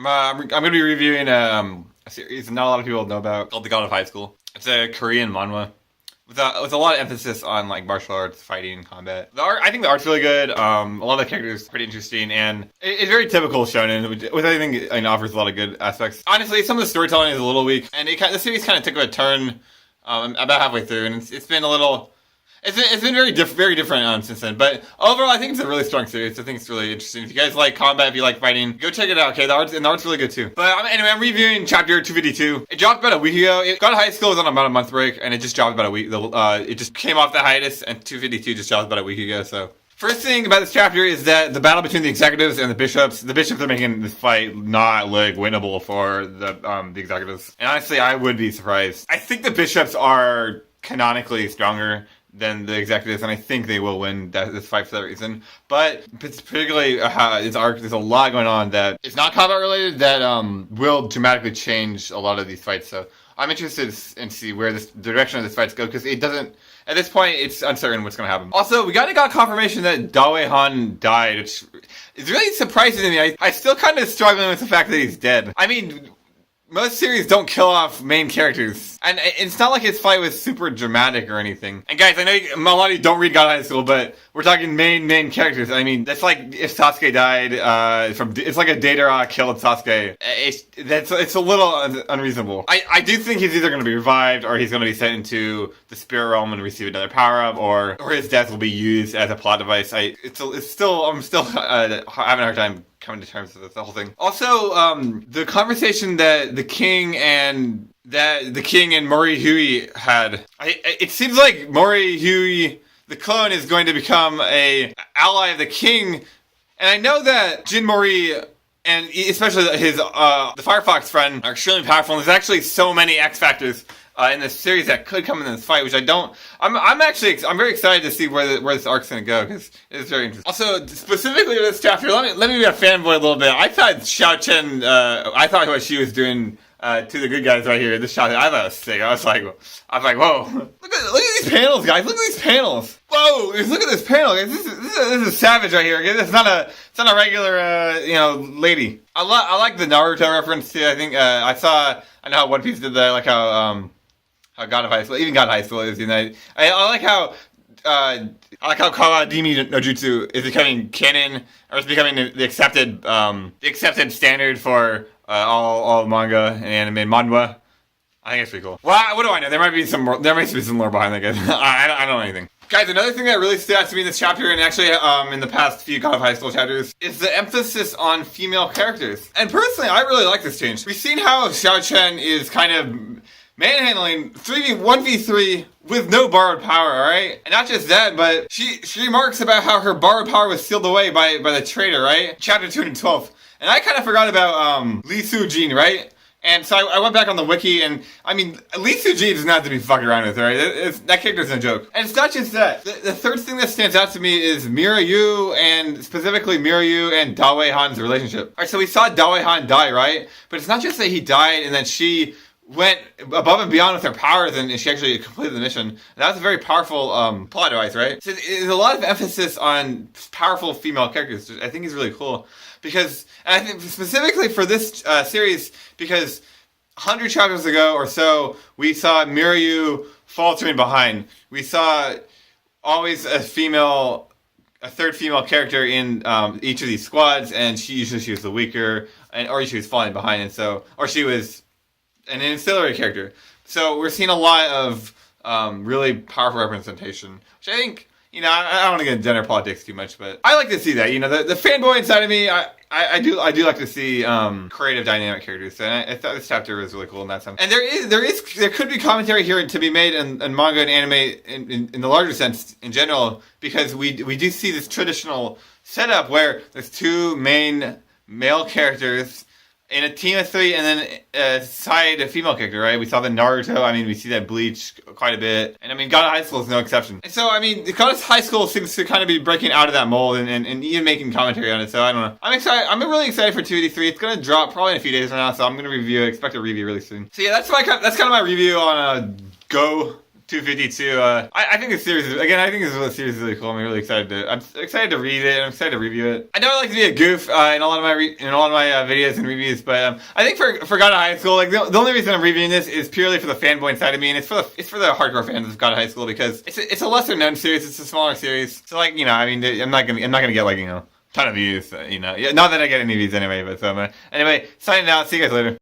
I'm gonna be reviewing a series not a lot of people know about called The God of High School. It's a Korean manhwa with a lot of emphasis on like martial arts, fighting, combat. I think the art's really good. A lot of the characters are pretty interesting, and it's very typical shonen, which I think offers a lot of good aspects. Honestly, some of the storytelling is a little weak, and the series kind of took a turn about halfway through, and it's been a little. It's been very different since then, but overall I think it's a really strong series. I think it's really interesting. If you guys like combat, if you like fighting, go check it out. Okay, the art's really good too. But anyway, I'm reviewing chapter 252. It dropped about a week ago. It got high school was on about a month break, and it just dropped about a week. It just came off the hiatus, and 252 just dropped about a week ago. So first thing about this chapter is that the battle between the executives and the bishops are making this fight not like winnable for the executives. And honestly, I would be surprised. I think the bishops are canonically stronger than the executives, and I think they will win this fight for that reason. But particularly this arc, there's a lot going on that is not combat related that will dramatically change a lot of these fights. So I'm interested in see where the direction of this fights go, because it doesn't. At this point, it's uncertain what's going to happen. Also, we got confirmation that Dae Han died, which is really surprising to me. I still kind of struggling with the fact that he's dead. I mean, most series don't kill off main characters. And it's not like his fight was super dramatic or anything. And guys, I know a lot of you don't read God of High School, but we're talking main characters. I mean, that's like if Sasuke died it's like a Deidara killed Sasuke. It's a little unreasonable. I do think he's either going to be revived, or he's going to be sent into the spirit realm and receive another power up, or his death will be used as a plot device. I'm still having a hard time coming to terms with the whole thing. Also, the conversation that the king and Mori Hui had. It seems like Mori Hui, the clone, is going to become a ally of the king, and I know that Jin Mori and especially his the Firefox friend are extremely powerful. And there's actually so many X factors in this series that could come in this fight, which I don't. I'm very excited to see where this arc's gonna go, because it's very interesting. Also, specifically with this chapter, let me be a fanboy a little bit. I thought Xiao Chen, I thought what she was doing to the good guys right here, this shot, I thought it was sick. I was like, whoa, look at these panels, guys. Look at these panels. Whoa, look at this panel, guys. This is savage right here. It's not a regular lady. I like the Naruto reference too. I think I know how One Piece did that. I like how God of High School, even God of High School is, I like how Kawadimi no Jutsu is becoming canon, or is becoming the accepted standard for all manga and anime, manhwa. I think it's pretty cool. Well, what do I know? There might be some lore behind that, guys. I don't know anything. Guys, another thing that really stood out to me in this chapter, and actually in the past few God of High School chapters, is the emphasis on female characters. And personally, I really like this change. We've seen how Xiao Chen is kind of manhandling 1v3 with no borrowed power, alright? And not just that, but she remarks about how her borrowed power was sealed away by the traitor, right? Chapter 212. And I kind of forgot about Lee Soo-jin, right? And so I went back on the wiki, and I mean, Lee Soo-jin does not have to be fucking around with, right? That character's no joke. And it's not just that. The third thing that stands out to me is Mirai, and specifically Mirai and Dae Han's relationship. Alright, so we saw Dae Han die, right? But it's not just that he died and that she went above and beyond with her powers, and she actually completed the mission. And that was a very powerful plot device, right? So there's a lot of emphasis on powerful female characters, which I think is really cool. Because, and I think specifically for this series, because 100 chapters ago or so, we saw Mirai faltering behind. We saw always a third female character in each of these squads, and she was the weaker, or she was falling behind, or she was an ancillary character. So we're seeing a lot of really powerful representation, which I think, I don't want to get into gender politics too much, but I like to see that. The fanboy inside of me, I do like to see creative, dynamic characters. And I thought this chapter was really cool in that sense. And there could be commentary here to be made in manga and anime in the larger sense in general, because we do see this traditional setup where there's two main male characters in a team of three, and then a female character, right? We saw the Naruto. We see that Bleach quite a bit. And God of High School is no exception. And so, God of High School seems to kind of be breaking out of that mold and even making commentary on it. So, I don't know. I'm excited. I'm really excited for 283. It's going to drop probably in a few days from now, so I'm going to expect a review really soon. So, yeah, that's kind of my review on Go 252. I think this series is, again, I think this series is really cool. I'm excited to read it. I'm excited to review it. I know I like to be a goof in a lot of my videos and reviews, but I think for God of High School, like the only reason I'm reviewing this is purely for the fanboy side of me, and it's for the hardcore fans of God of High School because it's a lesser known series. It's a smaller series, so like I mean, I'm not gonna get like ton of views. Yeah, not that I get any views anyway, but anyway, signing out. See you guys later.